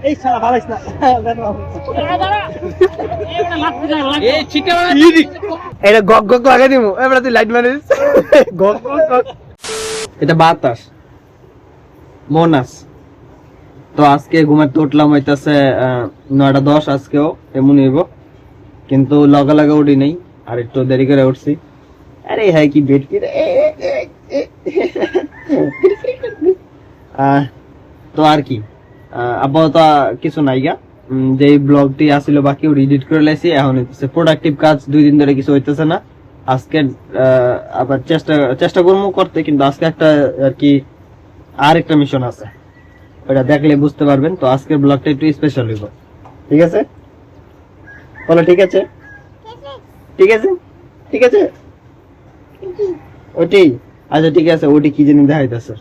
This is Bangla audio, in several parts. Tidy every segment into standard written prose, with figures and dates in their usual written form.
এই শালা ভালাইছ না এটা গক গক লাগাই দিমু এবারে তুই লাইট মারিস গক গক এটা বাতাস মোনাস তো আজকে ঘুমাতে উঠলাম হইতাছে 9:10 আজকেও এমন হইব কিন্তু লগা লাগা উঠি নাই আর একটু দেরি করে উঠছি আরে হ্যাঁ কি বেড কি তো আর কি আপাতত কিছু নাই গা যে ব্লগটি আসিল বাকি এডিট করে লাইছি এখন হইতেছে প্রোডাক্টিভ কাজ 2 দিন ধরে কিছু হইতেছে না আজকে আবার চেষ্টা করবো করতে কিন্তু আজকে একটা আর কি আর একটা মিশন আছে ওটা দেখলে বুঝতে পারবেন তো আজকের ব্লগটা একটু স্পেশাল হইব ঠিক আছে বলো ঠিক আছে ঠিক আছে ঠিক আছে ওটি আচ্ছা ঠিক আছে ওটি কি জানি দেখাইতেছে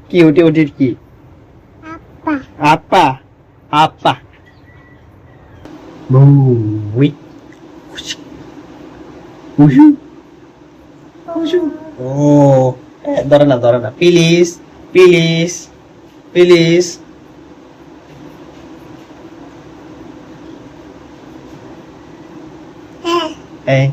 কি ওটি ওটির কি আপা আপা বুই উশু উশু ও ধরে না প্লিজ প্লিজ প্লিজ এই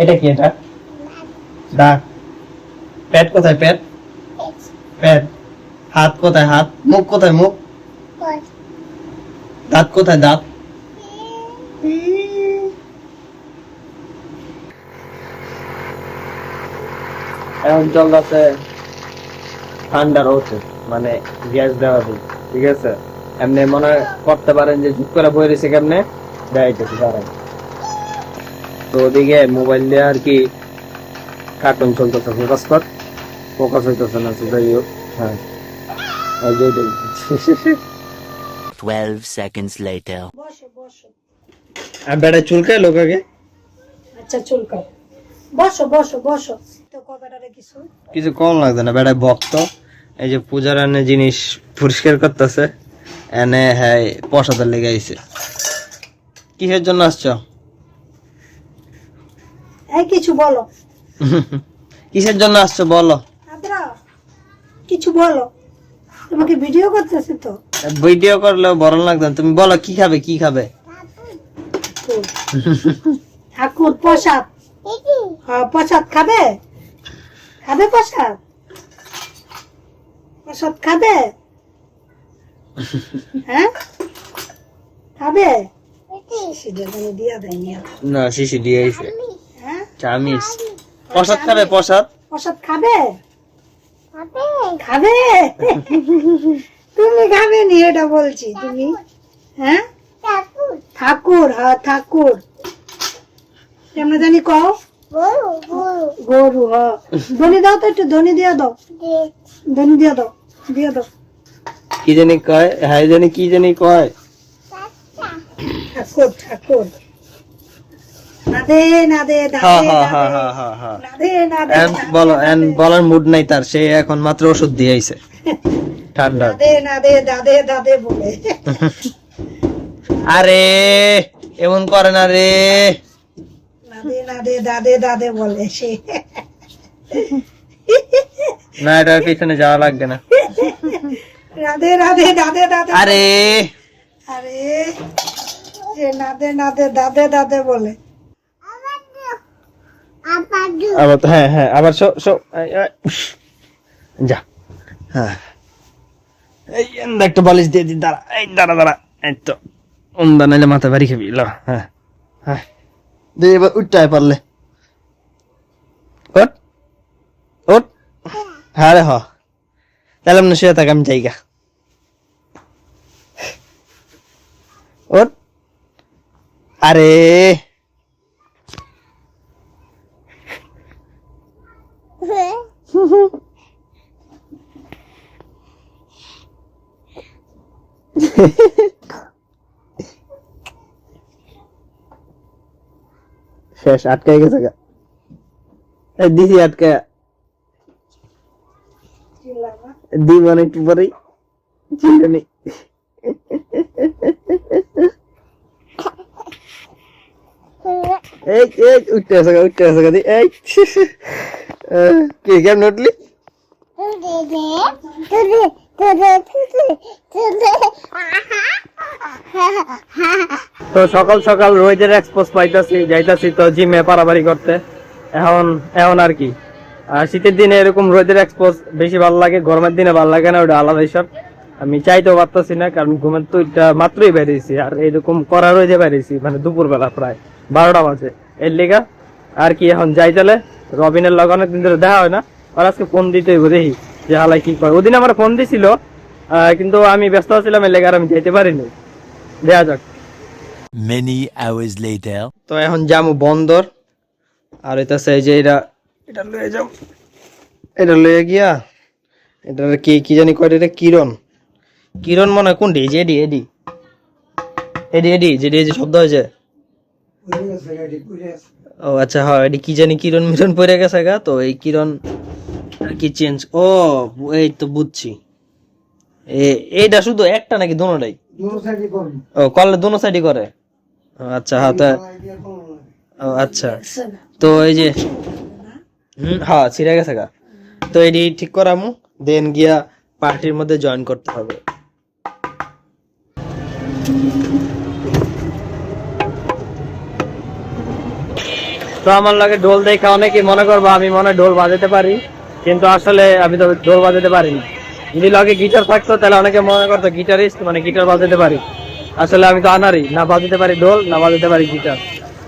এটা কি এটা দাঁত পেট কোথায় পেট পেট হাত কোথায় হাত মুখ কোথায় মুখ দাঁত কোথায় দাঁত এখন চলতেছে ঠান্ডা রয়েছে মানে গ্যাস দেওয়া দিই ঠিক আছে এমনি মনে করতে পারেন যে চুপ করে বই রয়েছে কেমনে দেখাইতেছি পারেন তো ওদিকে মোবাইল দিয়ে আর কি কার্টুন চলতেছে ফোকাস হইতেছে না যাই হোক হ্যাঁ 12 seconds later. বসো আর বেড়া চুলকায় লোকাকে আচ্ছা চুলকাও বসো তো কবেটারে কিছু কম লাগবে না বেড়া ভক্ত এই যে পূজার এনে জিনিস পরিষ্কার করতেছে এনে হ্যাঁ প্রসাদের লেগে আইছে কিসের জন্য আসছো এই কিছু বলো কিসের জন্য আসছো বলো আদ্রা কিছু বলো তোমাকে ভিডিও করতেছে তো ভিডিও করলেও বড় লাগবে তুমি বলো কি খাবে ঠাকুর প্রসাদ হ্যাঁ প্রসাদ খাবে প্রসাদ খাবে হ্যাঁ খাবে দিয়া দেয়নি না শিশি দিয়ে আইছে হ্যাঁ চামিস প্রসাদ খাবে প্রসাদ খাবে তুমি খাবে নি এটা বলছি তুমি হ্যাঁ ঠাকুর কেমন জানি কও গরু হ্যাঁ ধনি দাও তো একটু ধনি দিয়ে দাও কি জানি কয় হ্যাঁ জানি কি জানি কয় ঠাকুর নাদে বলো বলার মুড নাই তার সে এখন মাত্র ওষুধ দিয়ে আইছে ঠান্ডা দাদে বলে আরে এমন করে না রে দাদে বলে সে না এটার পিছনে যাওয়া লাগবে না রাধে দাদে আরে দাদে বলে আবার হ্যাঁ আবার যা হ্যাঁ এই একটা বালিশ দিয়ে দি দাঁড়া এই তো অন্দা নাইলে মাথা বাড়ি খাবি হ্যাঁ দিয়ে এবার উঠতে পারলে ওট হ্যাঁ রে তাহলে না শুয়ে থাক আমি জায়গা ওট আরে শেষ আটকাই গেছে গা দিদি আটকা দিব একটু পরেই চিন্তা এই এই উঠতে আছে গাদি এই কি কেমন উঠলি? তো সকাল সকাল রোদের এক্সপোজ পাইতাছি, যাইতাছি তো জিমে পারাবারি করতে। এখন আর কি শীতের দিনে এরকম রোদের এক্সপোজ বেশি ভালো লাগে, গরমের দিনে ভালো লাগে না, ওটা আলাদা হিসাব। আমি চাইতেও পারতাছি না, কারণ ঘুমের তো এটা মাত্রই বেরিয়েছি, আর এরকম করা রোদে বেরিয়েছি মানে দুপুর বেলা প্রায় 12টা বাজে। এর লিগা আর কি এখন যাই তাহলে। রবিনের লগে অনেকদিন ধরে দেখা হয় না, আর আজকে ফোন দিতে হইব, দেখি যে হালাই কি করে। ওদিন আমার ফোন দিছিল, কিন্তু আমি ব্যস্ত ছিলাম, এর লেগে আর আমি যাইতে পারিনি। দেখা যাক। Many hours later. তো এখন যাবো বন্দর, আর হইতাছে এই যে এটা লয়ে যাও, এটা লয়ে গিয়া এটা কি জানি কয়, এটা কিরণ মনে হয় কোনটি? যে এডি যে শব্দ হয়েছে। ও আচ্ছা, হ্যাঁ এডি কি জানি কিরণ মিরণ পড়ে গেছে গা, তো এই কিরণ আর কি চেঞ্জ। ও এই তো বুঝছি, এইটা শুধু একটা নাকি দুটোটাই? ও করলে দুনো সাইডই করে। আচ্ছা হ্যাঁ, তা ও আচ্ছা, তো এই যে হ্যাঁ ছিঁড়ে গেছে গা, তো এটি ঠিক করামু, দেন গিয়া পার্টির মধ্যে জয়েন করতে হবে। তো আমার লাগে ঢোল দেখা অনেকে মনে করবো আমি মনে ঢোল বাজাতে পারি, কিন্তু আসলে আমি তো ঢোল বাজাতে পারি না। যদি লগে গিটার থাকতো তাহলে অনেকে মনে করতো গিটারিস্ট, মানে গিটার বাজাতে পারি। আসলে আমি তো আনারি, না বাজাতে পারি ঢোল, না বাজাতে পারি গিটার।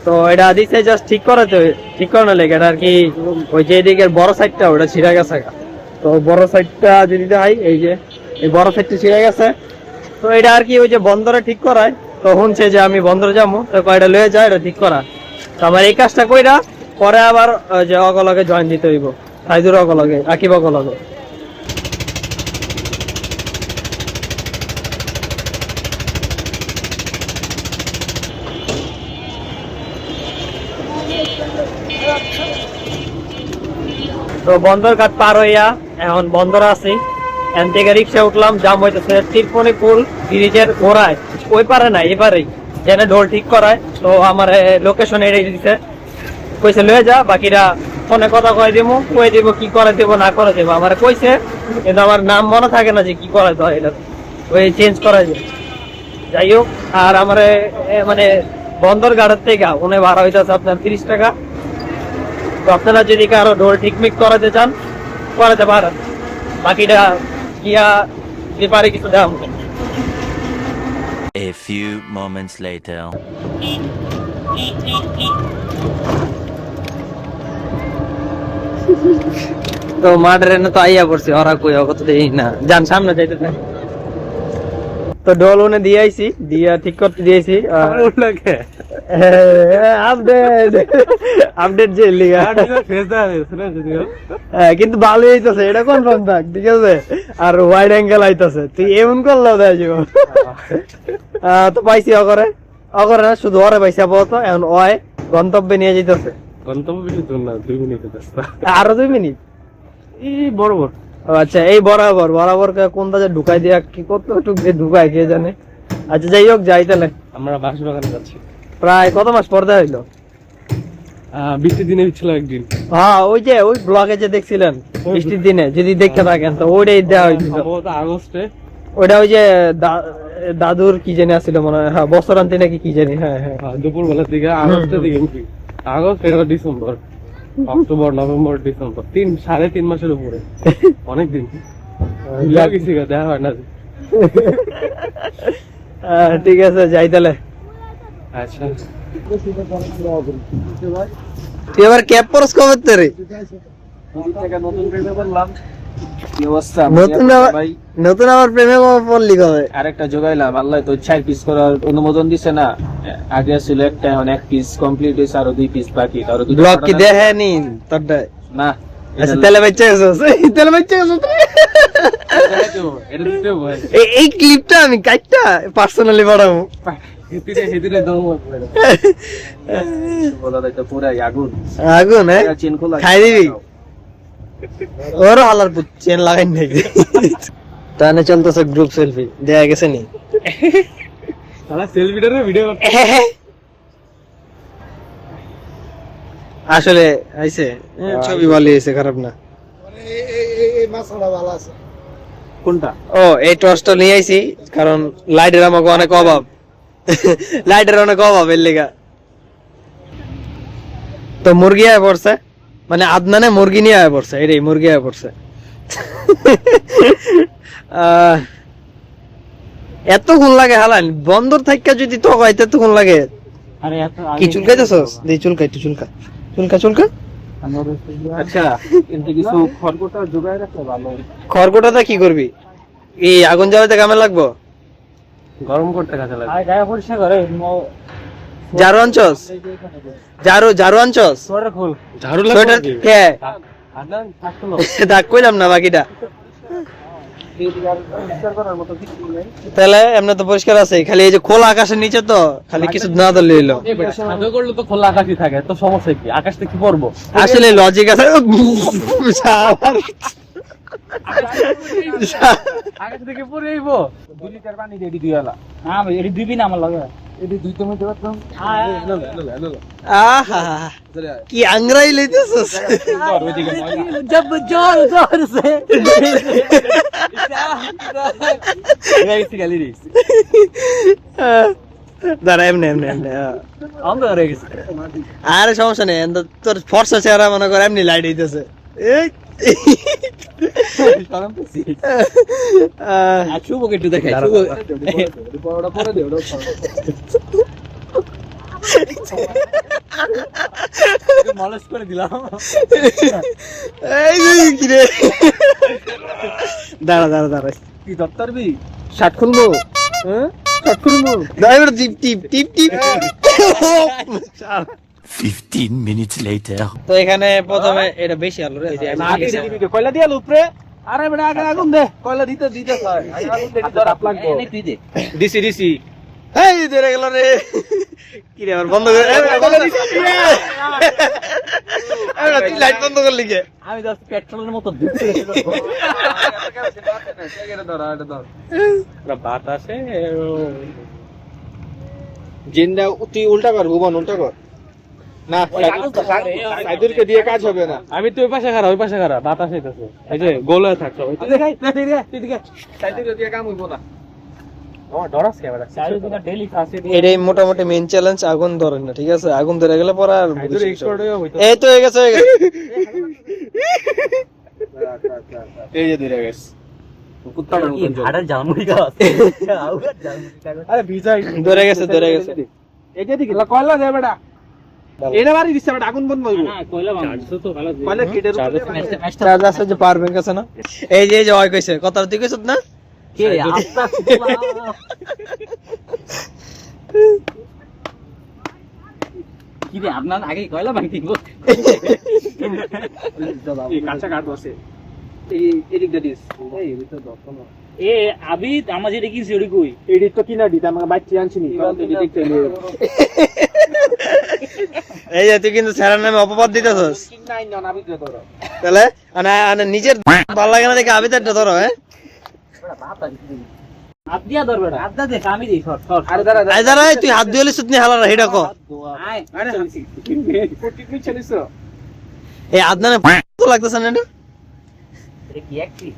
তো এটা দিচ্ছে জাস্ট ঠিক করানো লেগে, এটা আর কি ওই যে এদিকের বড় সাইডটা ওটা ছিঁড়ে গেছে। তো বড় সাইডটা যদি দেখাই, এই যে এই বড় সাইডটা ছিঁড়ে গেছে। তো এটা আর কি ওই যে বন্দরে ঠিক করায়, তো শুনছে যে আমি বন্দরে যাবো, তো কয়টা লয়ে যায় এটা ঠিক করা। তো আমার এই কাজটা কইরা পরে আবার যে অগলগে জয়েন দিতে হইব, সাইদুর অগলগে, আকিব অগলগে। তো বন্দর ঘাট পার হইয়া এখন বন্দর আছি, এখান থেকে রিক্সা উঠলাম, জাম হইতেছে তিরপনি পুল ব্রিজের ঘোড়ায়, ওই পারে না এবারেই যেন ঢোল ঠিক করায়। তো আমার লোকেশন এড়িয়ে দিছে, কইছে লয়ে যা, বাকিরা ফোনে কথা কয়ে দিব কি করে দিব না করে দিব। আমার কইছে, কিন্তু আমার নাম মনে থাকে না যে কি করাইতে হয়, এটা ওই চেঞ্জ করা যায়। যাই হোক, আর আমার মানে বন্দর ঘাটের থেকে উনি ভাড়া হইতেছে আপনার 30 টাকা। তো আপনারা যদি কারো ঢোল ঠিকমিক করাতে চান করাতে পারেন, বাকিটা গিয়া যদি পারে কিছু দেওয়া। A few moments later. তো মাঠের এনে তো আইয়া পড়ছি, ওরা কই কত দেই না, যান সামনে যাইতে না। তো ঢোল উনি দিয়ে আইছি, দিয়া ঠিক করতে দিয়েছি। আপডেট যে লিগা কিন্তু ভালো হইতাছে, এটা কনফার্ম থাক, ঠিক আছে। আর ওয়াইড অ্যাঙ্গেল আইতাছে, তুই এমন করলেও দেয় যাব। তো পাইছি অগরে না, শুধু ওরে পাইছি আপাতত। এখন ওয় গন্তব্যে নিয়ে যেতেছে। গন্তব্য বেশি দূর না, 2 মিনিটের রাস্তা। আরো 2 মিনিট? এই বরাবর। আচ্ছা, এই বরাবর কোনটা যে ঢুকাই দিয়া কি কতটুক যে ঢুকায় কে জানে। আচ্ছা যাই হোক, যাই তাহলে। আমরা বাঁশবাগানে যাচ্ছি। প্রায় কত মাস পর দেখা হইলো? বৃষ্টির দিনে ছিল একদিন। হ্যাঁ, ওই যে ওই ব্লগে যে দেখছিলেন বৃষ্টির দিনে, যদি দেখতে থাকেন তো ওইটাই দেওয়া হয়েছিল আগস্টে। ওইটা ওই যে দাদুর কি জানি আসছিল মনে হয়, হ্যাঁ বছরান্তি নাকি কি জানি। হ্যাঁ হ্যাঁ, দুপুর বেলার দিকে, আগস্টের দিকে। আগস্ট, এটা ডিসেম্বর, অক্টোবর, নভেম্বর, ডিসেম্বর, 3.5 মাসের উপরে, অনেকদিন দেখা হয় না। ঠিক আছে, যাই তাহলে। আচ্ছা, তুই আবার ক্যাপ পরস কবে রে? নতুন প্রেমে বললাম, কি অবস্থা? নতুন আবার প্রেমে পড়লি কবে? আরেকটা জোগাইলাম, আল্লাহ তো 4 পিস করার অনুমোদন দিছে না। আগে ছিল একটা, এখন 1 পিস কমপ্লিট হয়েছে, আরো 2 পিস বাকি। আরো ব্লগ কি দেখেনি তোরটা? না। আচ্ছা তাহলে বাচ্চা গেছস, এই ক্লিপটা আমি কাটটা পার্সোনালি বাড়াবো। আগুন খাই দিবি, ওরও হালার চেন লাগাই নাই। তাহলে চলতেছে গ্রুপ সেলফি, দেখা গেছে নি? আসলে আইছে ছবি ভালো হয়েছে, খারাপ না। কোনটা? ও এই টর্চটা নিয়ে আইছি কারণ লাইটের আমাকে অনেক অভাব, লাইটের অনেক অভাব এর লেগা। তো মুরগি আয় পড়ছে, মানে আদনানে মুরগি নিয়ে আয় পড়ছে, এটাই মুরগি আয় পড়ছে। এতক্ষণ লাগে হালান বন্দর থাইকা যদি তো হইতে এতক্ষণ লাগে। আরে কি চুলকাইতেছস? দে চুলকা একটু চুলকা চুলকা চুলকা। আচ্ছা, কিন্তু কিছু খড়গোটা জোগাড় রাখলে ভালো। খড়গোটাটা কি করবি? এই আগুন জ্বালাতে কামে লাগবো? গরম করতে কাজে লাগে। আরে গায়ে পরিষ্কার করে ঝাড়ু আনছস? ঝাড়ু আনছস? সোয়েটার খুল। ঝাড়ু সোয়েটার কে? আদনান থাকলো। দাগ কইলাম না বাকিটা। পরিষ্কার করার মতো কিছু নেই। তাহলে এমনি তো পরিষ্কার আছে, খালি এই যে খোলা আকাশের নিচে তো খালি কিছু না ধরলে হইলো। সাদা করলে তো খোলা আকাশই থাকে, তো সমস্যা কি? আকাশ থেকে কি পড়বো? আসলে লজিক আছে। আকাশ থেকে পড়ে আইবো 2 লিটার পানি দিয়ে দিই আলা। না ভাই এডি দিবি না আমার লাগে। এডি দুই তো মধ্যে রাখলাম। আহা কি আংরাই লইতেছস। जब जोर जोर से গাইছি গালি রে। দাঁড়া এমনি এমনি এমনি আমরা হয়ে গেছে। আরে সমস্যা নেই, তোর ফর্সা চেহারা মনে কর এমনি লাইট হইতেছে। শরম পেছি। শুভ একটু দেখাই। শুভ বড়টা পরে দে, ওটা মালিশ করে দিলাম। এই যে কি রে, দাঁড়া দাঁড়া দাঁড়া, কি দপ্তরবি? শার্ট খুলবো? হ্যাঁ শার্ট খুলবো। দাঁড়া টিপ টিপ টিপ টিপ। 15 minutes later. তো এখানে প্রথমে এটা বেশি আলো রে, কয়লা দিয়ে উপরে। আরে বেটা আগে আগুন দে, কয়লা দিতে দিতে হয়। আগুন দে, তাপ লাগবে। তুই দে। দিছি দিছি। এই ধরে গেল রে। কি রে, আবার বন্ধ করে তুই লাইট বন্ধ করলি কে? আমি জাস্ট পেট্রোলের মতো দিচ্ছি। বাতাসে জিন্দা তুই উল্টা কর, ভুবন উল্টা কর না, সাইদুরকে দিয়ে কাজ হবে না। আমি তো ওই পাশে খারাপ, ওই পাশে খারাপ, বাতাস হইতেছে। এই যে গোল হয়ে থাকছো। সাইদুরকে দিয়ে কাম হইব না। এটাই মোটামুটি মেইন চ্যালেঞ্জ, আগুন ধরেন না, ঠিক আছে? আগুন ধরে গেলে পরে আর এই তো হয়ে গেছে হয়ে গেছে। এই যে ধরে গেছে আরে ভিজাই ধরে গেছে ধরে গেছে। এটা দিকে কয়লা দে বেটা, এটা বাড়ি দিছে বেটা, আগুন বন্ধ হইব। কয়লা কেটে চার্জ আছে যে পাওয়ার ব্যাংক আছে না? এই যে ওই কইছে কথা তুই কইছত না? কে আস্তা কি রে আপনার আগে কয়লা ভাঙতি গো। এই কাঁচা কাঠ বসে এই এদিক দিয়ে দিস। এই তো দর্শন এ আবি আমার যেটা কিনছি ওই কই এদিক তো কিনা দিতে আমাকে বাইক আনছি নি। এদিক থেকে এই যে তুই কিন্তু স্যারের নামে অপবাদ দিতেছস। নাই না না বিদ্যা ধরো তাহলে মানে নিজের ভালো লাগে না দেখে আবিদারটা ধরো। হ্যাঁ হাত দিয়া ধরবে না, হাত দে আমি দেই শর্ট শর্ট। আরে দাঁড়া আই দাঁড়া, তুই হাত দিয়েলি সুতনি হালার হেডা কো। আয় আরে কোটি কি চলিস এই আদনানে তো লাগতেছ না এটা? এটা কি একটি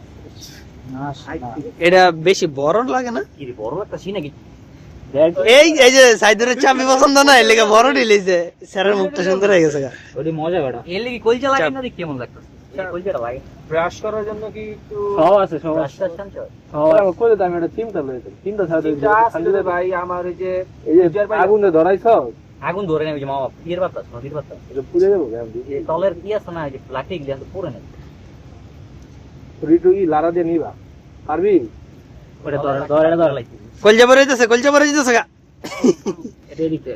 না এটা বেশি বড় লাগে না? কি রে বড় একটা সিনা কি এই এই যে সাইদুরের চাবি পছন্দ না, এর লেগে বড় নিলিছে। স্যারের মুখটা সুন্দর হয়ে গেছে। ওই মজা বেটা এর লাগি কলজা লাগে না, দেখ কেমন লাগতেছে। কলজাটা লাগে ব্রাশ করার জন্য কি একটু সব আছে, সব আছে। সব করে দাম এটা চিন্তা লইতে চিন্তা ছাড়া দিই ভাই। আমার এই যে আগুনে ধরাইছ, আগুন ধরে নেই ওই যে মা বাপ ইয়ের বাতাস নদীর বাতাস এটা পুড়ে দেবো এই তলের কি আছে না, এই যে লাঠি গিয়ে তো পড়ে নেই। রিটু ই লারা দিয়ে নিবা পারবি? ওটা ধরে ধরে ধরে লাগছে কলজা ভরে দিতেছে, কলজা ভরে দিতেছে গা। এটা দিতে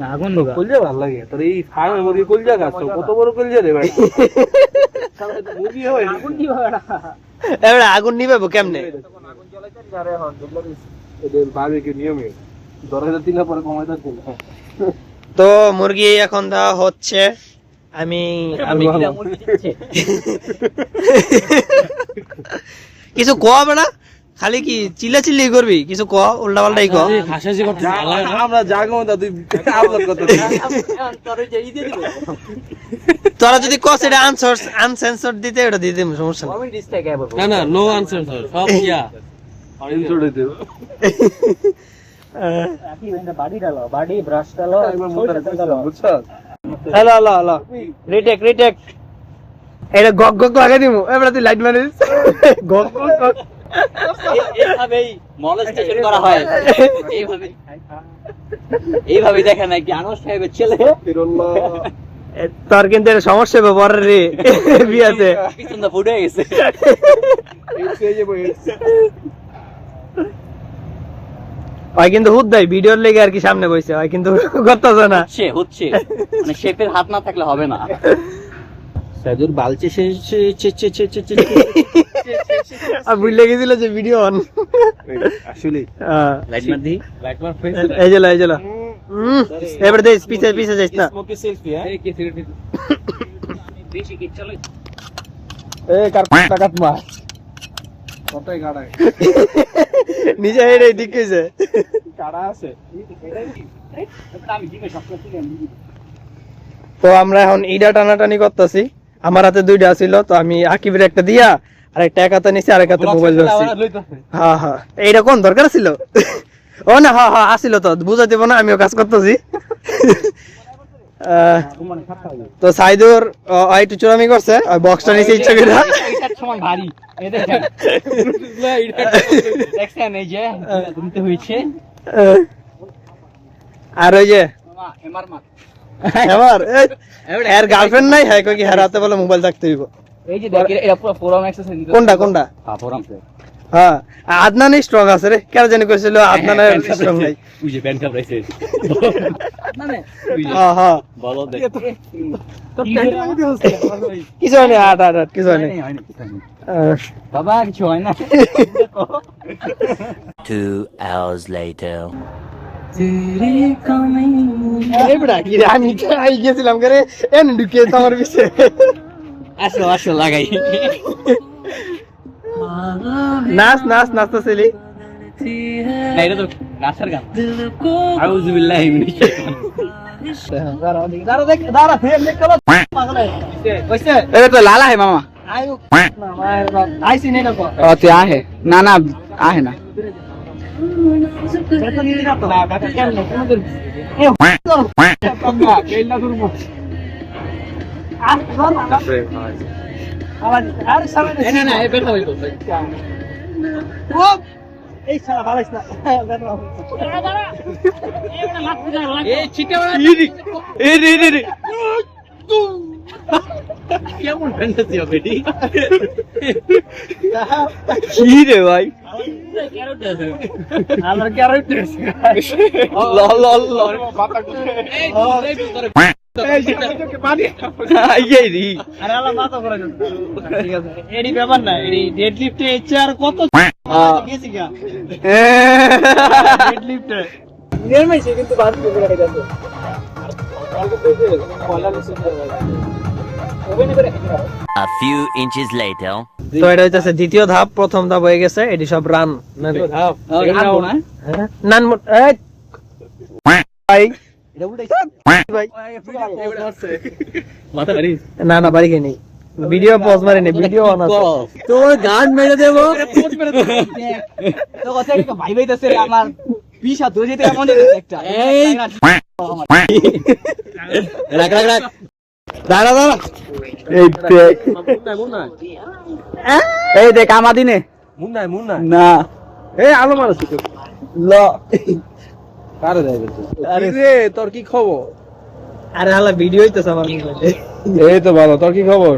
না আগুন লগা কলজা ভালো লাগে তোর এই ফার্মের মুরগি কলজা গাছ কত বড় কলজা রে ভাই। মুরগি হয় আগুন কি হবে না এবারে আগুন নিবে কেমনে? আগুন জ্বলাইতে আরে হন এদের বারবিকিউ নিয়মে ধরাইতে দিলে পরে কমাইতে দিল। তো মুরগি এখন দেওয়া হচ্ছে। আমি মুরগি দিচ্ছে কিছু কোয়া বেড়া খালি কি চিল্লাচিল্লি করবি, কিছু ক, উল্টা পাল্টাই ক। হাসাহাসি করতে আমরা জাগো তা তুই আপলোড করতে তোরা যদি কস এটা আনসেন্সর দিতে, ওটা দিয়ে দেবো, সমস্যা নেই। না নো আনসার স্যার, সব ইয়া ছড়ে দেব বুঝছো হ্যালো হ্যালো হ্যালো, রিটেক এটা গক গক লাগাই দিব। এবারে তুই লাইট মারিস, গক গক গক। এইভাবেই মলেস্টেশন করা হয়, এইভাবেই দেখে নাকি আনোয়ার সাহেবের ছেলে তোর কিন্তু এটা সমস্যা হবে পরের রে বিয়াতে। পিছনটা ফুটে গেছে। ওই কিন্তু হুদ দেয় ভিডিওর লেগে আর কি, সামনে বসে ওই কিন্তু করতেছে না। হচ্ছে মানে শেপের হাত না থাকলে হবে না। সাদুর বালচে আর ভুলে গেছিল যে ভিডিও অন। আসলে লাইট মার দি, লাইক মার ফেস এই যে এবারে দেখ, পিছে যাইস না। স্মোকি সেলফি হ্যাঁ এই কি সিগারেট বেশি কি চলে। এই কার টাকাত মার কতই গাড়ায় নিজে হেরে ঠিক কইছে। কাড়া আছে আমি জিমে সব কিছু তো আমরা এখন ইডা টানাটানি করতেছি। আমার হাতে দুইটা ছিল, তো আমি আকিবের একটা দিয়া আর একটা এক হাতে নিছি, আর এক হাতে মোবাইল ধরছি। হ্যাঁ হ্যাঁ, এইটা কোন দরকার ছিল? ও না, হ্যাঁ হ্যাঁ আসিল, তো বুঝাই দেবো না, আমিও কাজ করতেছি। তো সাইদুর একটু চুরামি করছে, বক্সটা নিচে ইচ্ছা করে। এটার সমান ভারী, এই দেখেন দেখছেন, এই যে ঘুরতে হয়েছে। আর ওই যে এমআর মা আমার এর গার্লফ্রেন্ড নাই, হ্যাঁ কই কি হ্যাঁ রাতে বলে মোবাইল থাকতে হইব। এই যে দেখেন, এটা পুরো ফোরাম এক্সারসাইজ। কোনটা? ফোরাম হ্যাঁ, আদনান স্ট্রং আছে রে, কেন জানি কইছিল আদনানের স্ট্রং নাই। ওই যে প্যান্ট কাপড়াইছে মানে হ্যাঁ হ্যাঁ, বলো দেখ কিছু হয়নি, আট কিছু হয়নি। বাবা কিছু হয় না। 2 hours later. এই বড়া কি রে, আমি আই গেছিলাম করে এন ঢুকে তোমার পিছে। আসো লাগাই। নাচতেছিলি। না এটা তো নাচের গান। আউযু বিল্লাহি মিনাশ শাইতানির এটা তো লালা হে মামা। তুই আহে না আহে না। কেমন ফ্যান্টাসি হবে এটি? কি রে ভাই, আমার ক্যারেক্ট আছে। এডি ব্যাপার না, এডি ডেড লিফটে এসে আর কত গেছি গা ডেড লিফটে নির্মাইছে, কিন্তু বাদ করে রাখা যাবে। A few inches later. তো এটা হইতাছে দ্বিতীয় ধাপ, প্রথম ধাপ হয়ে গেছে, এডি সব রান রাখবো না। নান ভাই ভাই মাথা বাড়ি না বাড়ি গিয়ে নেই, ভিডিও পজ মারি নেই, ভিডিও অন আছে। তোর গান মেরে দেবো তো কথা একটা ভাই ভাইতাছে আমার পিছা ধরে যেতে এমন একটা এই রাখ দাঁড়া এই দেখ, এই দেখ আমাদিনে মুন নাই না, এই আলো মারছিস ল কারে দেয় আরে রে তোর কি খবর? আরে হালা ভিডিও হইতাছে আমার মোবাইলে। এই তো ভালো, তোর কি খবর?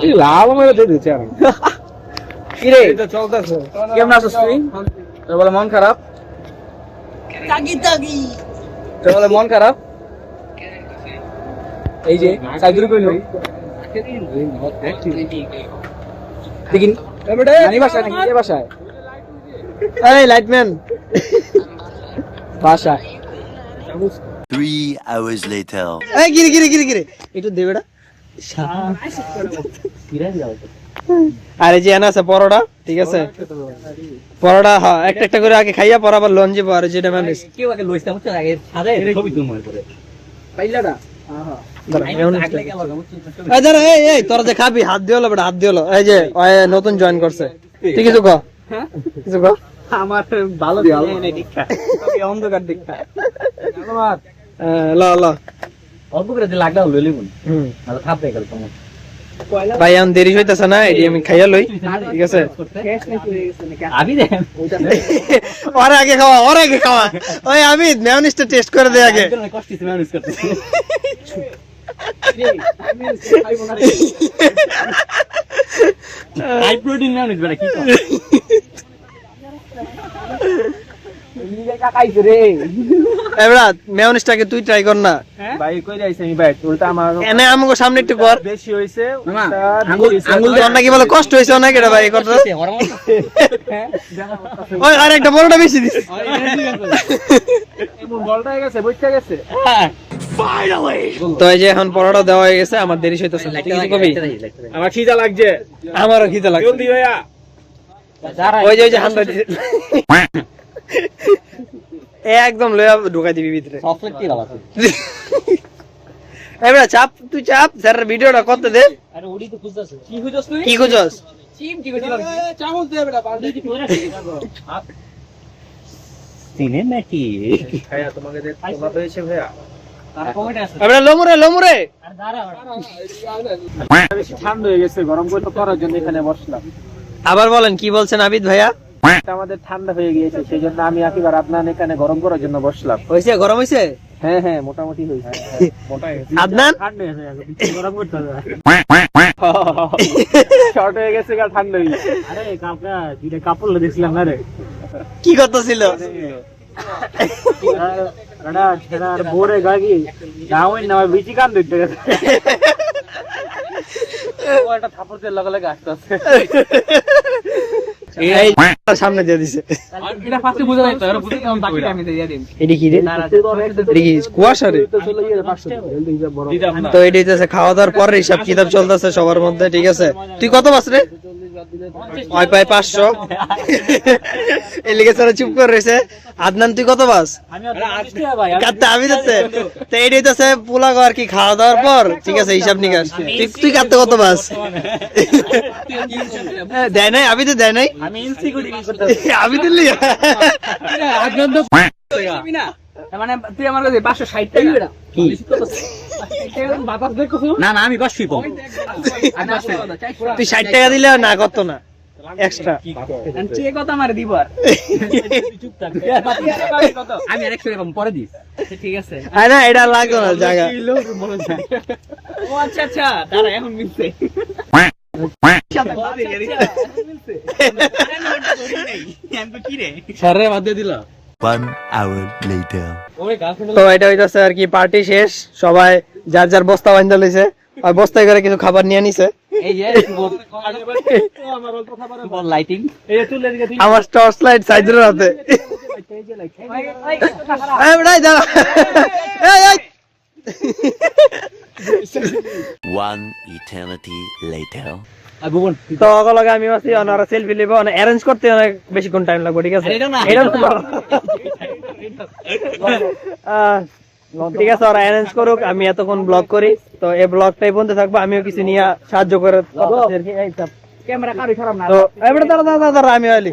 এই লাভ মেরে দিয়ে দিচ্ছে আর কি রে, এটা চলতেছে। কেমন আছিস তুই? তোর বলে মন খারাপ? তোর বলে মন খারাপ? এই যে সাইদুর কইল দেখিন নানি বাসায় নাকি কে বাসায়? এই লাইটম্যান বাসায় 3 hours later. এই গিরে একটু দে বেটা। আর এই যে এনে আছে পরোটা, ঠিক আছে পরোটা, হ্যাঁ একটা একটা করে আগে খাইয়া পর আবার লঞ্চ যাবো। আর যেটা ম্যানেজ কেউ আগে লইছে বুঝছো আগে সাদা ছবি তুলমু করে পাইলাটা এই তোরা যে খাবি হাত দিয়ে হলো বেটা, হাত দিয়ে হলো। এই যে নতুন জয়েন করছে, তুই কিছু কহ, কিছু কহ। আমার ভালো নেই দীক্ষা অন্ধকার দীক্ষা ল ল অল্প করে যে লাগলা লইলি মন ভালো খাপ হয়ে গেল তোমার ভাই এখন দেরি হইতেছে না, এটি আমি খাইয়া লই, ঠিক আছে। আমি দেখেন ওর আগে খাওয়া, ওর আগে খাওয়া। ওই আমি মেয়োনিজটা টেস্ট করে দে আগে। কষ্ট ম্যানেজ করতেছি হাই প্রোটিন ম্যানেজ বেটা কি কর এবার মেয়োনিজটাকে তুই ট্রাই কর না ভাই কই যাইছে আমি ভাই উল্টা আমার এনে আমাকে সামনে একটু কর। বেশি হইছে আঙ্গুল তোর নাকি বলে কষ্ট হয়েছে অনেক এটা ভাই কথা। ওই আর একটা বড়টা বেশি দিস। এমন বলটা হয়ে গেছে বুঝতে গেছে তো এই যে এখন পরোটা দেওয়া হয়ে গেছে, আমার দেরি হইতেছে না। তুই কিছু কবি? আমার খিদা লাগছে আমারও খিদে লাগছে। জলদি ভাইয়া ওই যে হান্ডা একদম লয়া ঢুকাই দিবি ভিতরে। চকলেট কি লাগাছে এবার চাপ, তুই চাপ স্যার ভিডিওটা করতে দে। আরে ওডি তো খুঁজতাছ কি খুঁজছস তুই কি খুঁজছস? চিম কি খুঁজছস চামচ দে বেটা পানি সিনেমাটি ভাইয়া তোমাকে দে তোমার হয়েছে ভাইয়া তার কমেন্ট আছে এবার লমুরে লমুরে। আর দাঁড়া বেশি ঠান্ডা হয়ে গেছে, গরম করে করার জন্য এখানে বসলাম। আবার বলেন কি বলছেন আবিদ ভাইয়া? আমাদের ঠান্ডা হয়ে গিয়েছে, সেই জন্য আমি একেবারে আপনার এখানে গরম করার জন্য বসলাম। হইছে গরম হইছে? হ্যাঁ হ্যাঁ মোটামুটি হয়েছে। আদনান ঠান্ডা হয়ে গেছে, গরম করতে হবে। শর্ট হয়ে গেছে, ঠান্ডা হয়ে গেছে। আরে কাপড় দুইটা কাপড় দেখছিলাম না রে, কি করতেছিল? বোরে গাগি গাওই না বিচি কান দিতে গেছে। একটা থাপড় দিয়ে লগে লগে আসতে আছে। এই সামনে দিয়ে দিছে। এটা ফার্স্টে বুঝা যাইতো আর বুঝতে আমি বাকি আমি দিয়ে দিম এডি কি রে? এডি কি কুয়াশা রে? তো এডি হইতেছে খাওয়া দাওয়ার পরে হিসাব কিতাব চলতেছে সবার মধ্যে, ঠিক আছে। তুই কত বাস রে? ওই পাই 500। এই লিগে সারা চুপ করে রইছে। আদনান তুই কত বাস? কাটতে আমি দিতে। তো এডি হইতেছে পোলা আর কি খাওয়া দাওয়ার পর, ঠিক আছে হিসাব নিকাশ। তুই কাটতে কত বাস? দেয় নাই, আমি তো দেয় নাই। আমি ইনসিকিউরিটি করতে আমি দিলি আগ্রহ দিবি না মানে তুই আমার কাছে 560 টাকা কি বাতাস দেখো না না আমি 500 পাবো তুই 60 টাকা দিলে না কত না এক্সট্রা যে কথা আমারে দিব আর চুপ থাক আমি আরেকশো টাকা পরে দিস ঠিক আছে আরে না এটা লাগতো না জায়গা। ও আচ্ছা আচ্ছা দাঁড়া এখন মিলছে স্যারে বাদ দিয়ে দিলা 1 hour later. তো এটা হইতাছে আর কি পার্টি শেষ, সবাই যার যার বস্তা বান্ধা লইছে, আর বস্তায় করে কিছু খাবার নিয়ে নিছে। এই যে বল লাইটিং আমার টর্চ লাইট সাইজের হাতে। এই বড়াই দাঁড়া, এই এই 1 eternity later. তো ওগুলোকে আমি আছি ওনারা সেলফি লিব, অ্যারেঞ্জ করতে অনেক বেশিক্ষণ টাইম লাগবে, ঠিক আছে। এটা না ঠিক আছে ওরা অ্যারেঞ্জ করুক, আমি এতক্ষণ ব্লগ করি। তো এই ব্লগটাই বন্ধ থাকবো, আমিও কিছু নিয়ে সাহায্য করে ক্যামেরা কারি খারাপ না তো এবারে দাঁড়া দাঁড়া দাঁড়া আমি হইলি